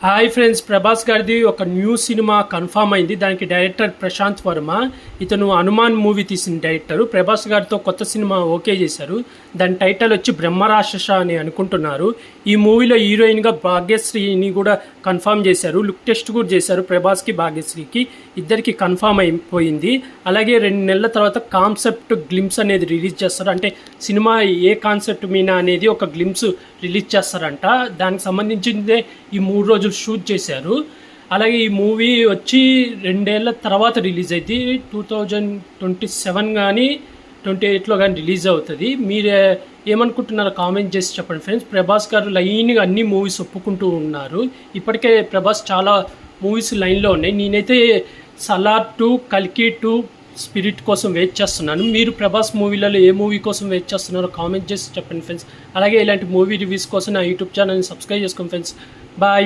Hi friends, Prabhas గారిది ఒక new cinema confirm అయింది. దానికి డైరెక్టర్ ప్రశాంత్ వర్మ. ఇతను హనుమాన్ మూవీ తీసిన డైరెక్టర్. ప్రభాస్ గారితో కొత్త సినిమా ఓకే చేశారు. దాని టైటిల్ వచ్చి బ్రహ్మరాక్షస అని అనుకుంటున్నారు. ఈ మూవీలో హీరోయిన్గా భాగ్యశ్రీని కూడా కన్ఫామ్ చేశారు. లుక్ టెస్ట్ కూడా చేశారు. ప్రభాస్కి భాగ్యశ్రీకి ఇద్దరికి కన్ఫామ్ అయిపోయింది. అలాగే 2 నెలల తర్వాత కాన్సెప్ట్ గ్లిమ్స్ అనేది రిలీజ్ చేస్తారు. అంటే సినిమా ఏ కాన్సెప్ట్ మీద అనేది ఒక గ్లిమ్స్ రిలీజ్ చేస్తారంట. దానికి సంబంధించిందే ఈ 3 రోజులు షూట్ చేశారు. అలాగే ఈ మూవీ వచ్చి 2 ఏళ్ల తర్వాత రిలీజ్ అయింది. 2027 కానీ 28లో కానీ రిలీజ్ అవుతుంది. మీరు ఏమనుకుంటున్నారో కామెంట్ చేసి చెప్పండి ఫ్రెండ్స్. ప్రభాస్ గారు లైన్గా అన్ని మూవీస్ ఒప్పుకుంటూ ఉన్నారు. ఇప్పటికే ప్రభాస్ చాలా మూవీస్ లైన్లో ఉన్నాయి. నేనైతే సలార్ 2, కల్కి 2, స్పిరిట్ కోసం వెయిట్ చేస్తున్నాను. మీరు ప్రభాస్ మూవీలలో ఏ మూవీ కోసం వెయిట్ చేస్తున్నారో కామెంట్ చేసి చెప్పండి ఫ్రెండ్స్. అలాగే ఇలాంటి మూవీ రివ్యూస్ కోసం నా యూట్యూబ్ ఛానల్ని సబ్స్క్రైబ్ చేసుకోండి ఫ్రెండ్స్. బాయ్.